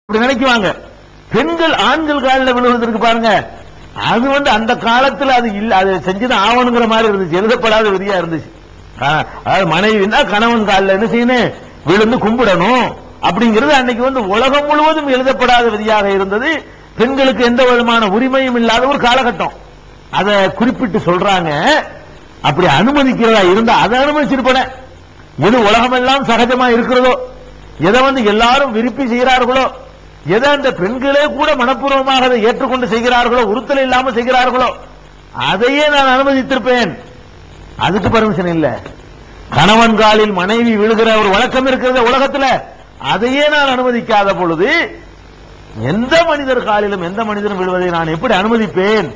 அப்படி நினைக்குவாங்க. பெண்கள் ஆண்கள் காலில் விழுவதற்கு பாருங்க, அது அந்த காலத்தில் அது இல்ல, அது செஞ்சுதான் ஆவணுங்கிற மாதிரி இருந்துச்சு, எழுதப்படாத விதியா இருந்துச்சு. அதாவது மனைவினா கணவன் காலில் என்ன செய்யணும், விழுந்து கும்பிடணும் அப்படிங்கிறது அன்னைக்கு உலகம் முழுவதும் எழுதப்படாத விதியாக இருந்தது. பெண்களுக்கு எந்த விதமான உரிமையும் இல்லாத ஒரு காலகட்டம். அதை குறிப்பிட்டு சொல்றாங்க. அப்படி அனுமதிக்கிறதா இருந்தா அதை அனுமதிச்சிருப்பன. எது உலகமெல்லாம் சகஜமா இருக்கிறதோ, எதை எல்லாரும் விருப்பி செய்கிறார்களோ, எதை அந்த பெண்களே கூட மனப்பூர்வமாக அதை ஏற்றுக்கொண்டு செய்கிறார்களோ, உறுத்தல் இல்லாமல் செய்கிறார்களோ, அதையே நான் அனுமதித்திருப்பேன். அதுக்கு பர்மிஷன் இல்ல. கணவன் காலில் மனைவி விழுகிற ஒரு வழக்கம் இருக்கிறது உலகத்தில், அதையே நான் அனுமதிக்காத பொழுது எந்த மனிதர் காலிலும் எந்த மனிதரும் விழுவதை நான் எப்படி அனுமதிப்பேன்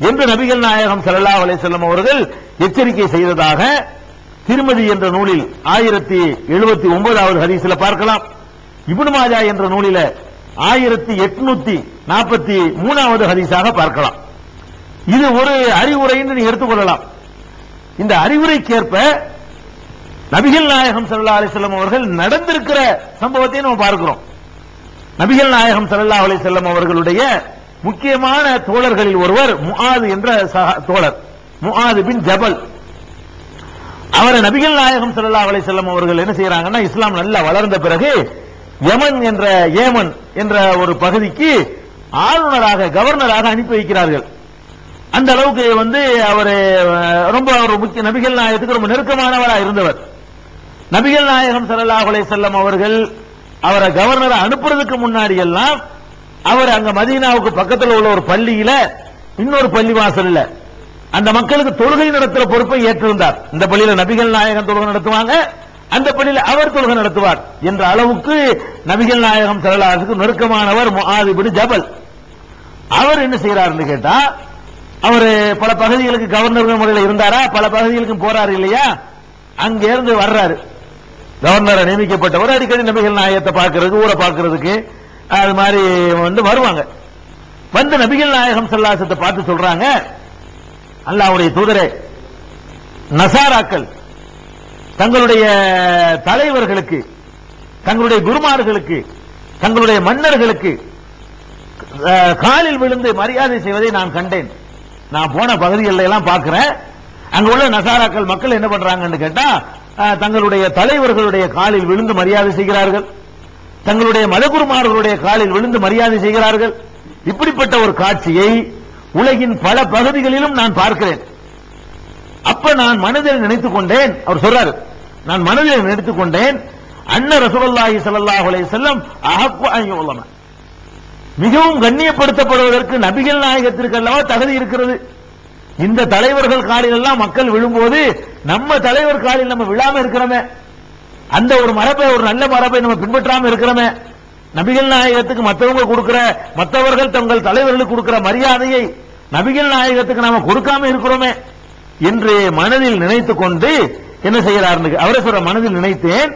என்று நபிகள் நாயகம் ஸல்லல்லாஹு அலைஹி வஸல்லம் அவர்கள் எச்சரிக்கை செய்ததாக திருமதி என்ற நூலில் 1079வது ஹதீஸில் பார்க்கலாம். இப்னு மாஜா என்ற நூலில 1843வது ஹதீஸாக பார்க்கலாம். இது ஒரு அறிவுரை என்று நீ எடுத்துக்கொள்ளலாம். இந்த அறிவுரைக்கேற்ப நபிகள் நாயகம் ஸல்லல்லாஹு அலைஹி வஸல்லம் அவர்கள் நடந்திருக்கிற சம்பவத்தை நம்ம பார்க்கிறோம். நபிகள் நாயகம் ஸல்லல்லாஹு அலைஹி வஸல்லம் அவர்களுடைய முக்கியமான தோழர்களில் ஒருவர் முஆது என்ற தோழர், முஆது பின் ஜபல். அவரை நபிகள் நாயகம் ஸல்லல்லாஹு அலைஹி வஸல்லம் அவர்கள் என்ன செய்யறாங்கன்னா, இஸ்லாம் நல்லா வளர்ந்த பிறகு ஏமன் என்ற ஒரு பகுதிக்கு ஆளுநராக, கவர்னராக அனுப்பி வைக்கிறார்கள். அந்த அளவுக்கு அவர் ரொம்ப ஒரு முக்கிய, நபிகள் நாயகத்துக்கு ரொம்ப நெருக்கமானவராக இருந்தவர். நபிகள் நாயகம் ஸல்லல்லாஹு அலைஹி வஸல்லம் அவர்கள் அவரை கவர்னரை அனுப்புறதுக்கு முன்னாடி எல்லாம் அவர் அங்க மதீனாவுக்கு பக்கத்தில் உள்ள ஒரு பள்ளியில, இன்னொரு பள்ளிவாசல்ல அந்த மக்களுக்கு தொழுகை நடத்துற பொறுப்பை ஏற்றிருந்தார். இந்த பள்ளியில நபிகள் நாயகம் தொழுகை நடத்துவாங்க, அந்த பள்ளியில் அவர் தொழுகை நடத்துவார் என்ற அளவுக்கு நபிகள் நாயகம் ஸல்லல்லாஹு அலைஹி வஸல்லம் நெருக்கமானவர் முஆது பின் ஜபல். அவர் என்ன செய்யறாருன்னு கேட்டா, அவர் பல பகுதிகளுக்கு கவர்னர் முறையில் இருந்தாரா, பல பகுதிகளுக்கு போறாரு இல்லையா, அங்க இருந்து வர்றாரு. கவர்னரை நியமிக்கப்பட்டவர் அடிக்கடி நபிகள் நாயகத்தை பார்க்கறதுக்கு, ஊரை பார்க்கறதுக்கு அது மாதிரி வருவாங்க. நபிகள் நாயகம் ஸல்லல்லாஹு அலைஹி வஸல்லம் பார்த்து சொல்றாங்க, அல்லாஹ்வுடைய தூதரே, நசாராக்கள் தங்களுடைய தலைவர்களுக்கு, தங்களுடைய குருமார்களுக்கு, தங்களுடைய மன்னர்களுக்கு காலில் விழுந்து மரியாதை செய்வதை நான் கண்டேன். நான் போன பகுதிகளில் எல்லாம் பார்க்கிறேன், அங்க உள்ள நசாராக்கள் மக்கள் என்ன பண்றாங்கன்னு கேட்டா, தங்களுடைய தலைவர்களுடைய காலில் விழுந்து மரியாதை செய்கிறார்கள், தங்களுடைய மதகுருமார்களுடைய காலில் விழுந்து மரியாதை செய்கிறார்கள். இப்படிப்பட்ட ஒரு காட்சியை உலகின் பல பகுதிகளிலும் நான் பார்க்கிறேன். அப்ப நான் மனதில் நினைத்துக் கொண்டேன், அவர் சொல்றாரு, நான் மனதில் நினைத்துக் கொண்டேன், அன்ன ரசூலுல்லாஹி ஸல்லல்லாஹு அலைஹி வஸல்லம் அஹக்கு அன் யுலம, மிகவும் கண்ணியப்படுத்தப்படுவதற்கு நபிகள் நாயகத்திற்கு அல்லவா தகுதி இருக்கிறது. இந்த தலைவர்கள் காலில் எல்லாம் மக்கள் விழும்போது நம்ம தலைவர் காலில் நம்ம விழாம இருக்கிறோமே, அந்த ஒரு மரபை, ஒரு நல்ல மரபை நம்ம பின்பற்றாம இருக்கிறோமே, நபிகள் நாயகத்துக்கு மற்றவங்க கொடுக்கிற, மற்றவர்கள் தங்கள் தலைவர்களுக்கு கொடுக்கிற மரியாதையை நபிகள் நாயகத்துக்கு நாம கொடுக்காம இருக்கிறோமே என்று மனதில் நினைத்துக் கொண்டு என்ன செய்யறாரு, அவரை சொல்ற, மனதில் நினைத்தேன்,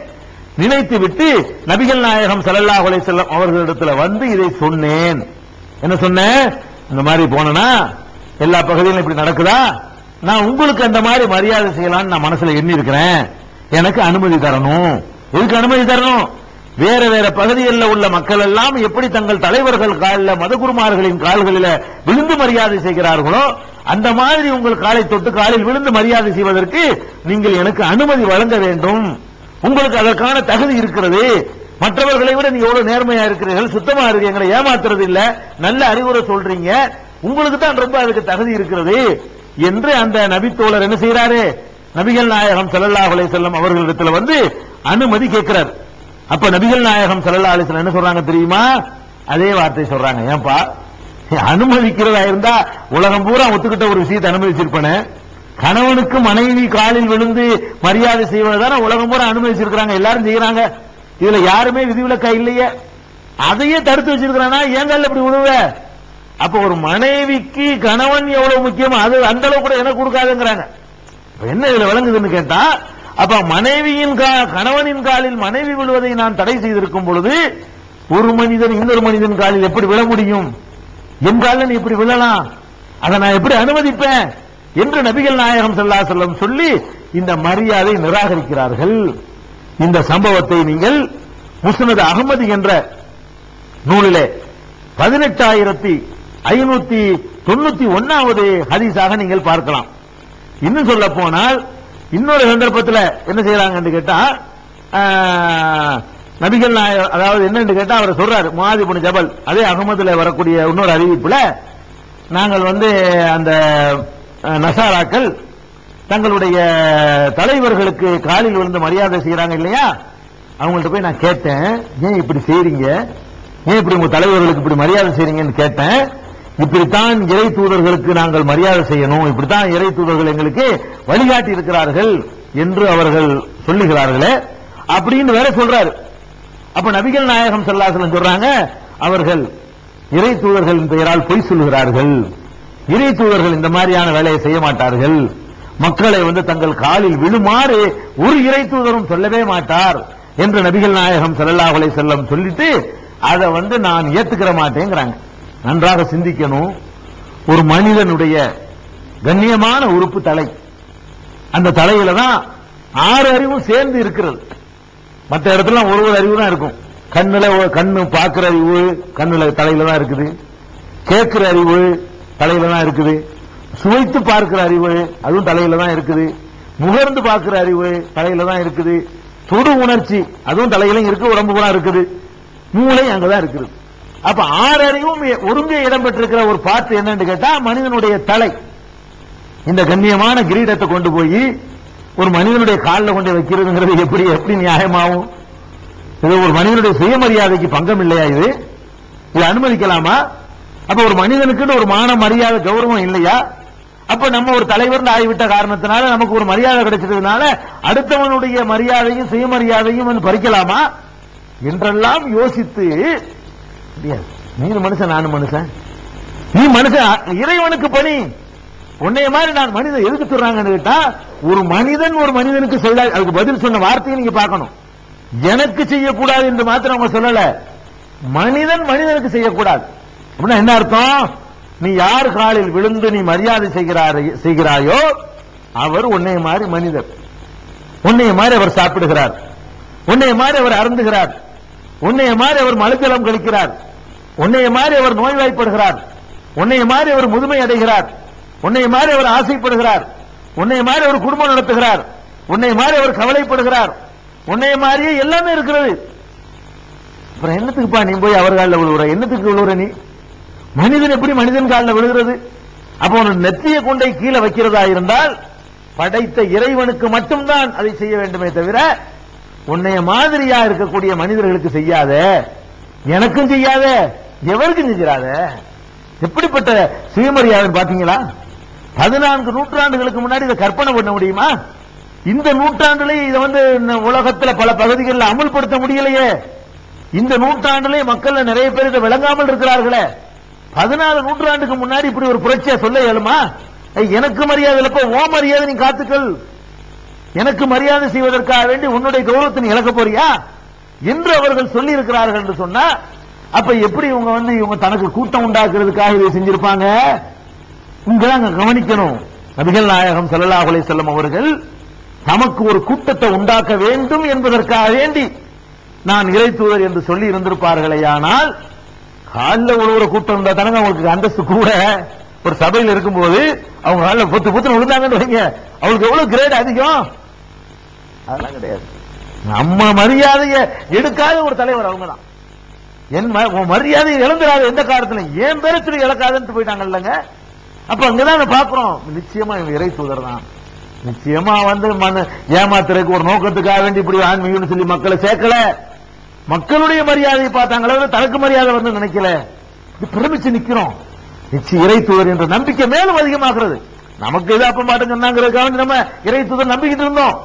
நினைத்து விட்டு நபிகள் நாயகம் ஸல்லல்லாஹு அலைஹி வஸல்லம் அவர்களிடத்தில் இதை சொன்னேன். என்ன சொன்னேன், இந்த மாதிரி போனா எல்லா பகுதியிலும் இப்படி நடக்குதா, நான் உங்களுக்கு அந்த மாதிரி மரியாதை செய்யலாம்னு நான் மனசுல எண்ணி இருக்கிறேன், எனக்கு அனுமதி தரணும். எதுக்கு அனுமதி தரணும், வேற வேற பகுதிகளில் உள்ள மக்கள் எல்லாம் எப்படி தங்கள் தலைவர்கள் காலில், மதகுருமார்களின் கால்களில் விழுந்து மரியாதை செய்கிறார்களோ, அந்த மாதிரி உங்கள் காலை தொட்டு காலில் விழுந்து மரியாதை செய்வதற்கு நீங்கள் எனக்கு அனுமதி வழங்க வேண்டும். உங்களுக்கு அதற்கான தகுதி இருக்கிறது. மற்றவர்களை விட நீங்க எவ்வளவு நேர்மையா இருக்கிறீர்கள், சுத்தமா இருக்கு, எங்களை ஏமாத்துறது இல்ல, நல்ல அறிவுரை சொல்றீங்க, உங்களுக்கு தான் ரொம்ப அதுக்கு தகுதி இருக்கிறது என்று அந்த நபித்தோழர் என்ன செய்யறாரு, நபிகள் நாயகம் ஸல்லல்லாஹு அலைஹி வஸல்லம் அவர்களிடத்தில் அனுமதி கேட்கிறார். அப்ப நபிகள் நாயகம் ஸல்லல்லாஹு அலைஹி வஸல்லம் என்ன சொல்றாங்க தெரியுமா, அதே வார்த்தை சொல்றாங்க, ஏன்பா அனுமதிக்கிறதா இருந்தா உலகம் பூரா ஒத்துக்கிட்ட ஒரு விஷயத்தை அனுமதிச்சிருப்பேன், கணவனுக்கு மனைவி காலில் விழுந்து மரியாதை செய்வதுதான உலகம் பூரா அனுமதிச்சிருக்கிறாங்க, எல்லாரும் செய்யறாங்க, இதுல யாருமே விதிவிலக்கா இல்லையே, அதையே தடுத்து வச்சிருக்கிறானா, ஏங்கல்ல இப்படி விழுவ. அப்ப ஒரு மனைவிக்கு கணவன் எவ்வளவு முக்கியமோ அது அந்த அளவு கூட எனக்கு கொடுக்காதுங்கிறாங்க. என்ன இதுல விளங்குதுன்னு கேட்டா, அப்ப மனைவியின் கணவனின் காலில் மனைவி விழுவதை நான் தடை செய்திருக்கும் பொழுது ஒரு மனிதன் இன்னொரு மனிதன் காலில் எப்படி விழ முடியும், என் காலில் நீ இப்படி விழலாம், அதை நான் எப்படி அனுமதிப்பேன் என்று நபிகள் நாயகம் ஸல்லல்லாஹு அலைஹி வஸல்லம் சொல்லி இந்த மரியாதை நிராகரிக்கிறார்கள். இந்த சம்பவத்தை நீங்கள் முஸ்னத் அஹ்மது என்ற நூலிலே 18,591வது ஹதீஸாக நீங்கள் பார்க்கலாம். இன்னும் சொல்ல போனால் இன்னொரு சந்தர்ப்பத்தில் என்ன செய்யறாங்க என்று கேட்டா, நபிகள் நாயகம், அதாவது என்னன்னு கேட்டா அவர் சொல்றாரு, முஆது இப்னு ஜபல், அதே அகமதுல வரக்கூடிய இன்னொரு அறிவிப்புல, நாங்கள் அந்த நசாராக்கள் தங்களுடைய தலைவர்களுக்கு காலில் விழுந்து மரியாதை செய்யறாங்க இல்லையா, அவங்கள்ட்ட போய் நான் கேட்டேன், ஏன் இப்படி செய்றீங்க, ஏன் இப்படி உங்க தலைவர்களுக்கு இப்படி மரியாதை செய்றீங்கன்னு கேட்டேன். இப்படித்தான் இறை தூதர்களுக்கு நாங்கள் மரியாதை செய்யணும், இப்படித்தான் இறை தூதர்கள் எங்களுக்கு வழிகாட்டி இருக்கிறார்கள் என்று அவர்கள் சொல்லுகிறார்களே அப்படின்னு வேற சொல்றாரு. அப்ப நபிகள் நாயகம் ஸல்லல்லாஹு அலைஹி வஸல்லம் சொல்றாங்க, அவர்கள் இறை தூதர்களின் பெயரால் பொய் சொல்லுகிறார்கள், இறை தூதர்கள் இந்த மாதிரியான வேலையை செய்ய மாட்டார்கள், மக்களை தங்கள் காலில் விழுமாறு ஒரு இறை தூதரும் சொல்லவே மாட்டார் என்று நபிகள் நாயகம் ஸல்லல்லாஹு அலைஹி வஸல்லம் சொல்லிட்டு அதை நான் ஏத்துக்கிற மாட்டேங்கிறாங்க. நன்றாக சிந்திக்கணும். ஒரு மனிதனுடைய கண்ணியமான உறுப்பு தலை, அந்த தலையில தான் 6 அறிவும் சேர்ந்து இருக்கிறது. மற்ற இடத்துல ஒரு அறிவு தான் இருக்கும். கண்ணு பார்க்கிற அறிவு கண்ணுல தலையில தான் இருக்குது, கேட்கிற அறிவு தலையில தான் இருக்குது, சுவைத்து பார்க்கிற அறிவு அதுவும் தலையில தான் இருக்குது, முகர்ந்து பார்க்கிற அறிவு தலையில தான் இருக்குது, தொடு உணர்ச்சி அதுவும் தலையில இருக்கு, உடம்பு கூட இருக்குது, மூளை அங்கதான் இருக்குது. அப்ப 6 அறிவும் ஒருங்கே இடம்பெற்றிருக்கிற ஒரு பார்ட் என்னன்னு கேட்டா மனிதனுடைய தலை. இந்த கண்ணியமான கிரீடத்தை கொண்டு போய் ஒரு மனிதனுடைய காலில் கொண்டு வைக்கிறதுங்கிறது எப்படி நியாயமாகும்? இது ஒரு மனிதனுடைய சுயமரியாதைக்கு பங்கம் இல்லையா? இது அனுமதிக்கலாமா? அப்ப ஒரு மனிதனுக்கு ஒரு மான மரியாதை கௌரவம் இல்லையா? அப்ப நம்ம ஒரு தலைவர் ஆகிவிட்ட காரணத்தினால நமக்கு ஒரு மரியாதை கிடைச்சதுனால அடுத்தவனுடைய மரியாதையும் சுயமரியாதையும் பறிக்கலாமா என்றெல்லாம் யோசித்து, நீ மனுஷன் நானும் மனுஷன், நீ மனுஷன், இறைவனுக்கு பணி, உன்னைய மாதிரி நான் மனிதன் எதுக்கு சொல்றாங்கன்னு கேட்டா, ஒரு மனிதன் ஒரு மனிதனுக்கு சொல்ல, அதுக்கு பதில் சொன்ன வார்த்தையை நீங்க பார்க்கணும். எனக்கு செய்யக்கூடாது என்று மாத்திரம் அவங்க சொல்லல, மனிதன் மனிதனுக்கு செய்யக்கூடாது அப்படின்னா என்ன அர்த்தம்? நீ யார் காலில் விழுந்து நீ மரியாதை செய்கிறாயோ அவர் உன்னைய மாதிரி மனிதர், உன்னைய மாதிரி அவர் சாப்பிடுகிறார், உன்னைய மாதிரி அவர் அருந்துகிறார், உன்னைய மாதிரி அவர் மலஜலம் கழிக்கிறார், உன்னைய மாதிரி அவர் நோய்வாய்ப்படுகிறார், உன்னைய மாதிரி அவர் முதுமை அடைகிறார், உன்னைய மாதிரி அவர் ஆசைப்படுகிறார், உன்னைய மாதிரி அவர் குடும்பம் நடத்துகிறார், உன்னைய மாதிரி அவர் கவலைப்படுகிறார், உன்னைய மாதிரியே எல்லாமே இருக்கிறது. அப்புறம் என்னத்துக்குப்பா நீ போய் அவர் காலில் விழுவுற? என்னத்துக்கு விழுவுற நீ? மனிதன் எப்படி மனிதன் காலில் விழுகிறது? அப்ப உன் நெத்திய கொண்டை கீழே வைக்கிறதா இருந்தால் படைத்த இறைவனுக்கு மட்டும்தான் அதை செய்ய வேண்டுமே தவிர உன்னைய மாதிரியா இருக்கக்கூடிய மனிதர்களுக்கு செய்யாத, எனக்கும் செய்யாத, எவருக்கும் செஞ்சிடாத. எப்படிப்பட்ட சுயமரியாதை பாத்தீங்களா? 14 நூற்றாண்டுகளுக்கு முன்னாடி இதை கற்பனை பண்ண முடியுமா? இந்த நூற்றாண்டுல இதை உலகத்துல பல பகுதிகளில் அமல்படுத்த முடியலையே. இந்த நூற்றாண்டுல மக்கள் நிறைய பேர் இதை விளங்காமல் இருக்கிறார்களே. 14 நூற்றாண்டுக்கு முன்னாடி இப்படி ஒரு புரட்சியை சொல்ல இயலுமா? எனக்கு மரியாதை இல்லப்ப ஓ மரியாதை நீ காத்துக்கள், எனக்கு மரியாதை செய்வதற்காக வேண்டி உன்னுடைய கௌரவத்தை நீ இழக்க போறியா என்று அவர்கள் சொல்லி இருக்கிறார்கள் என்று சொன்னா, அப்ப எப்படி இவங்க தனக்கு கூட்டம் உண்டாக்குறதுக்காக இதை செஞ்சிருப்பாங்க? இங்கதான் கவனிக்கணும். நபிகள் நாயகம் ஸல்லல்லாஹு அலைஹி வஸல்லம் அவர்கள் நமக்கு ஒரு கூட்டத்தை உண்டாக்க வேண்டும் என்பதற்காக வேண்டி நான் இறை தூதர் என்று சொல்லி இருந்திருப்பார்களேயானால், காலில் ஒரு கூட்டம் இருந்தா தானங்க அவங்களுக்கு அந்தஸ்து கூட. ஒரு சபையில் இருக்கும்போது அவங்க காலில் பொத்து பொத்து விழுந்தாங்கன்னு வைங்க, அவங்களுக்கு எவ்வளவு கிரேட் அதிகம்? அதெல்லாம் கிடையாது. நம்ம மரியாதையை எடுக்காத ஒரு தலைவர் அவங்க தான். என் மரியாதையை இழந்துடாத எந்த காலத்துல ஏன் பேர சொல்லி இழக்காதுன்னு போயிட்டாங்க இல்லங்க. அப்ப அங்கதான் பாக்குறோம், நிச்சயமா இவங்க இறை தூதர் தான். நிச்சயமா ஏமாத்துறதுக்கு ஒரு நோக்கத்துக்காக வேண்டி இப்படி ஆன்மீகம்னு சொல்லி மக்களை சேர்க்கல. மக்களுடைய மரியாதையை பார்த்தாங்களே தனக்கு மரியாதை வந்து நினைக்கல. இது பிரமிச்சு நிக்கிறோம். நிச்சயம் இறை தூதர் என்ற நம்பிக்கை மேலும் அதிகமாகிறது. நமக்கு எது அப்ப மாட்டம் சொன்னாங்கிறதுக்காக நம்ம இறை தூதர் நம்பிக்கிட்டு இருந்தோம்.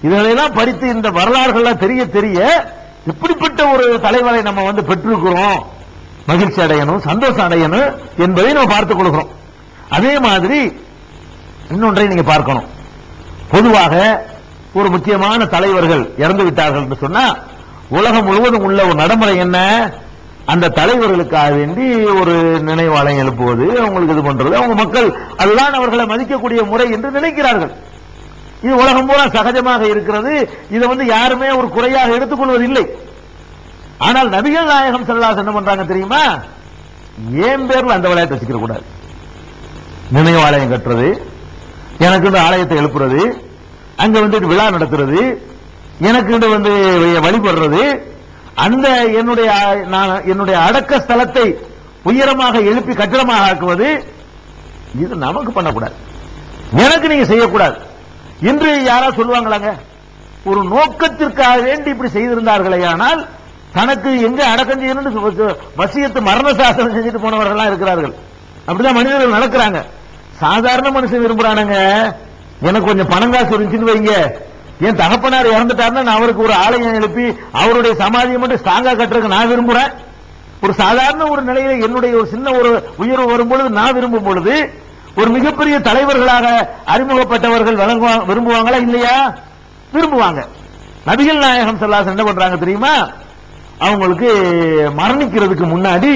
இதெல்லாம் படித்து இந்த வரலாறுகள் தெரிய தெரிய இப்படிப்பட்ட ஒரு தலைவரை நம்ம பெற்றிருக்கிறோம், மகிழ்ச்சி அடையணும், சந்தோஷம் அடையணும் என்பதை நம்ம பார்த்துக் கொள்கிறோம். அதே மாதிரி இன்னொன்றை நீங்க பார்க்கணும். பொதுவாக ஒரு முக்கியமான தலைவர்கள் இறந்து விட்டார்கள் என்று சொன்னா உலகம் முழுவதும் உள்ள ஒரு நடைமுறை என்ன? அந்த தலைவர்களுக்காக வேண்டி ஒரு நினைவாலயம் எழுப்புவது, அவங்களுக்கு இது பண்றது, அவங்க மக்கள் அதுதான் அவர்களை மதிக்கக்கூடிய முறை என்று நினைக்கிறார்கள். இது உலகம் பூரா சகஜமாக இருக்கிறது. இதை யாருமே ஒரு குறையாக எடுத்துக்கொள்வதில்லை. ஆனால் நபிகள் நாயகம் ஸல்லல்லாஹு அலைஹி வஸல்லம் என்ன பண்றாங்க தெரியுமா? ஏன் பேர்ல அந்த விளையாட்டு வச்சுக்கிற கூடாது. நினைவாலயம் கட்டுறது, எனக்கு இந்த ஆலயத்தை எழுப்புறது, அங்க வந்து விழா நடத்துறது, எனக்கு வந்து வழிபடுறது, அந்த என்னுடைய அடக்க ஸ்தலத்தை உயரமாக எழுப்பி கட்டிடமாக ஆக்குவது, இது நமக்கு பண்ணக்கூடாது, எனக்கு நீங்க செய்யக்கூடாது என்று யாரா சொல்லுவாங்களாங்க? ஒரு நோக்கத்திற்காக வேண்டி இப்படி செய்திருந்தார்களே, ஆனால் தனக்கு எங்க அடக்கம் செய்யணும்னு வசியத்து மரண சாசனம் செஞ்சுட்டு போனவர்கள் இருக்கிறார்கள். அப்படிதான் மனிதர்கள் நடக்கிறாங்க. சாதாரண மனுஷன் விரும்புறானுங்க, எனக்கு கொஞ்சம் பணம் காசு இருந்துச்சுன்னு வைங்க, என் தகப்பனார் இறந்துட்டாருன்னா நான் அவருக்கு ஒரு ஆலயம் எழுப்பி அவருடைய சமாதியை மட்டும் ஸ்ட்ராங்கா கட்டுறதுக்கு நான் விரும்புறேன். ஒரு சாதாரண ஒரு நிலையில என்னுடைய ஒரு சின்ன ஒரு உயர்வு வரும்பொழுது நான் விரும்பும் பொழுது, ஒரு மிகப்பெரிய தலைவர்களாக அறிமுகப்பட்டவர்கள் விரும்புவாங்களா இல்லையா? விரும்புவாங்க. நபிகள் நாயகம் ஸல்லல்லாஹு அலைஹி வஸல்லம் என்ன பண்றாங்க தெரியுமா? அவங்களுக்கு மரணிக்கிறதுக்கு முன்னாடி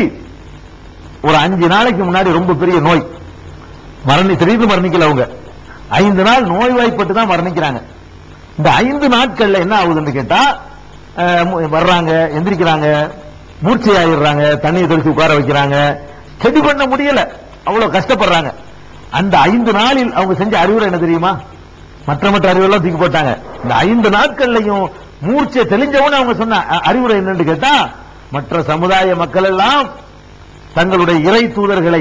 ஒரு 5 நாளைக்கு முன்னாடி ரொம்ப பெரிய நோய், திடீர்னு மரணிக்கல, அவங்க 5 நாள் நோய்வாய்ப்பட்டு தான் மரணிக்கிறாங்க. இந்த 5 நாட்கள்ல என்ன ஆகுதுன்னு கேட்டா, வர்றாங்க, எந்திரிக்கிறாங்க, மூர்ச்சையாயிடுறாங்க, தண்ணியை தெளிச்சு உட்கார வைக்கிறாங்க, செடி பண்ண முடியல, அவ்வளவு கஷ்டப்படுறாங்க. அந்த 5 நாளில் அவங்க செஞ்ச அறிவுரை என்ன தெரியுமா? மற்ற அறிவுரெல்லாம் தூக்கி போட்டாங்க. இந்த 5 நாட்கள்லையும் மூர்ச்சை தெளிஞ்சவன அவங்க சொன்ன அறிவுரை என்னன்னு கேட்டா, மற்ற சமுதாய மக்கள் எல்லாம் தங்களுடைய இறை தூதர்களை,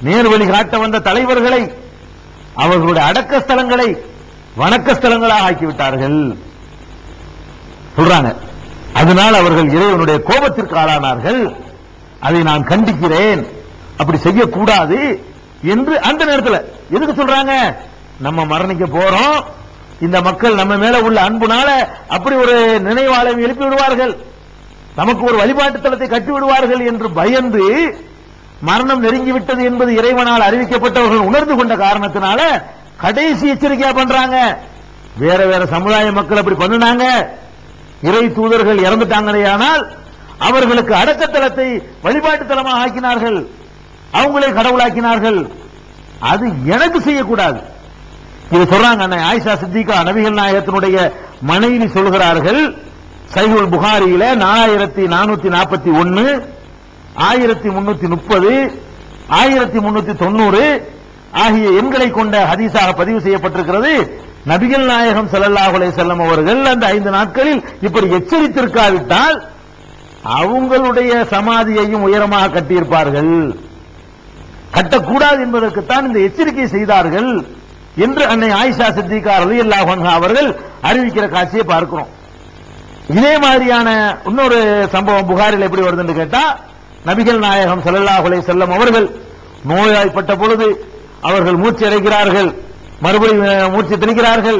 நேர்வழி காட்ட வந்த தலைவர்களை, அவர்களுடைய அடக்க ஸ்தலங்களை வணக்க ஸ்தலங்களாக ஆக்கிவிட்டார்கள் சொல்றாங்க. அதனால் அவர்கள் இறைவனுடைய கோபத்திற்கு ஆளானார்கள். அதை நான் கண்டிக்கிறேன், அப்படி செய்யக்கூடாது என்று அந்த நேரத்தில் எதுக்கு சொல்றாங்க? நம்ம மரணிக்க போறோம், இந்த மக்கள் நம்ம மேல உள்ள அன்புனால அப்படி ஒரு நினைவாலயம் எழுப்பி விடுவார்கள், நமக்கு ஒரு வழிபாட்டு தலத்தை கட்டி விடுவார்கள் என்று பயந்து, மரணம் நெருங்கிவிட்டது என்பது இறைவனால் அறிவிக்கப்பட்டவர்கள் உணர்ந்து கொண்ட காரணத்தினால கடைசி எச்சரிக்கையா பண்றாங்க. வேற வேற சமுதாய மக்கள் அப்படி பண்ணினாங்க, இறை தூதர்கள் இறந்துட்டாங்களேயானால் அவர்களுக்கு அடக்கத்தலத்தை வழிபாட்டு தலமாக ஆக்கினார்கள், அவங்களே கடவுளாக்கினார்கள், அது எனக்கு செய்யக்கூடாது. இது சொல்றாங்க அன்னை ஆயிஷா சித்திகா நபிகள் நாயகத்தினுடைய மனைவி சொல்கிறார்கள். சஹீஹுல் புகாரியில 4441, 1330, 1390 ஆகிய எண்களை கொண்ட ஹதீஸாக பதிவு செய்யப்பட்டிருக்கிறது. நபிகள் நாயகம் ஸல்லல்லாஹு அலைஹி வஸல்லம் அவர்கள் அந்த 5 நாட்களில் இப்படி எச்சரித்திருக்காவிட்டால் அவங்களுடைய சமாதியையும் உயரமாக கட்டியிருப்பார்கள். கட்டக்கூடாது என்பதற்குத்தான் இந்த எச்சரிக்கை செய்தார்கள் என்று அன்னை ஆயிஷா சித்திகா ரலியல்லாஹு அன்ஹா அவர்கள் அறிவிக்கிற காட்சியை பார்க்கிறோம். இதே மாதிரியான இன்னொரு சம்பவம் புகாரில் எப்படி வருதுன்னு கேட்டா, நபிகள் நாயகம் ஸல்லல்லாஹு அலைஹி வஸல்லம் அவர்கள் நோய்வாய்ப்பட்ட பொழுது அவர்கள் மூச்சு அடைக்கிறார்கள், மறுபடியும் மூச்சு திணிக்கிறார்கள்,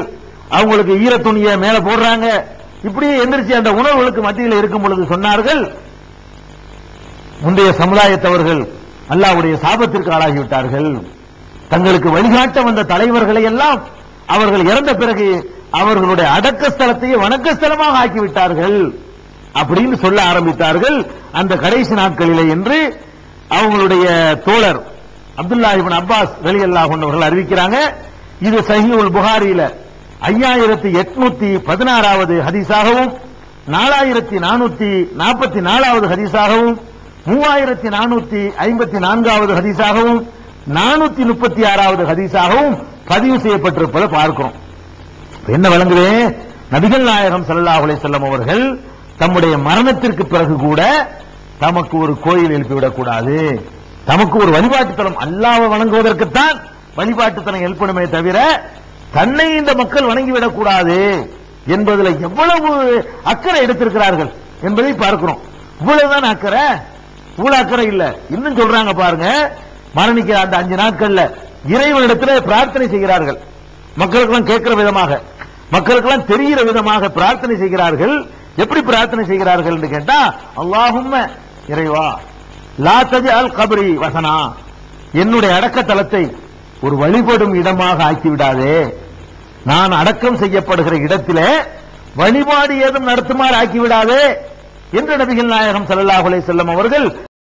அவங்களுக்கு ஈர துணியை மேல போடுறாங்க, இப்படியே எந்திரிச்சு அந்த உணவுகளுக்கு மத்தியில் இருக்கும் பொழுது சொன்னார்கள், முந்தைய சமுதாயத்தவர்கள் அல்லாஹ்வுடைய சாபத்திற்கு ஆளாகிவிட்டார்கள், தங்களுக்கு வழிகாட்ட வந்த தலைவர்களை எல்லாம் அவர்கள் இறந்த பிறகு அவர்களுடைய அடக்க ஸ்தலத்தையே வணக்க ஸ்தலமாக ஆக்கிவிட்டார்கள் அப்படின்னு சொல்ல ஆரம்பித்தார்கள் அந்த கடைசி நாட்களிலே என்று அவங்களுடைய தோழர் அப்துல்லாஹ் இப்னு அப்பாஸ் ரலியல்லாஹு அன்ஹு அவர்கள் அறிவிக்கிறாங்க. இது சஹீஹுல் புகாரியில 5816வது ஹதீஸாகவும், 4444வது ஹதீஸாகவும், 3454வது ஹதீஸாகவும், 436வது ஹதீஸாகவும் பதிவு செய்யப்பட்டிருப்பதை பார்க்கிறோம். என்ன விளங்குது? நபிகள் நாயகம் ஸல்லல்லாஹு அலைஹி வஸல்லம் அவர்கள் தம்முடைய மரணத்திற்கு பிறகு கூட தமக்கு ஒரு கோயில் எழுப்பிவிடக் கூடாது, தமக்கு ஒரு வழிபாட்டு தலம், அல்லாஹ்வை வணங்குவதற்குத்தான் வழிபாட்டு தலம் எழுப்பணுமே தவிர தன்னை இந்த மக்கள் வணங்கிவிடக் கூடாது என்பதில் எவ்வளவு அக்கறை எடுத்திருக்கிறார்கள் என்பதை பார்க்கிறோம். இவ்வளவுதான் அக்கறை, இவ்வளவு அக்கறை இல்ல. இன்னும் சொல்றாங்க பாருங்க, மரணிக்கிற அந்த 5 நாட்கள்ல இறைவனிடத்தில் பிரார்த்தனை செய்கிறார்கள், மக்களுக்கெல்லாம் கேட்கிற விதமாக, மக்களுக்கெல்லாம் தெரிகிற விதமாக பிரார்த்தனை செய்கிறார்கள். எப்படி பிரார்த்தனை செய்கிறார்கள் என்று கேட்டா, அல்லாஹும்ம இறைவா லா தஜ்அல் கப்ரி வஸனா, என்னுடைய அடக்க தலத்தை ஒரு வழிபடும் இடமாக ஆக்கிவிடாதே, நான் அடக்கம் செய்யப்படுகிற இடத்திலே வழிபாடு ஏதும் நடத்துமாறு ஆக்கிவிடாதே என்று நபிகள் நாயகம் ஸல்லல்லாஹு அலைஹி வஸல்லம் அவர்கள்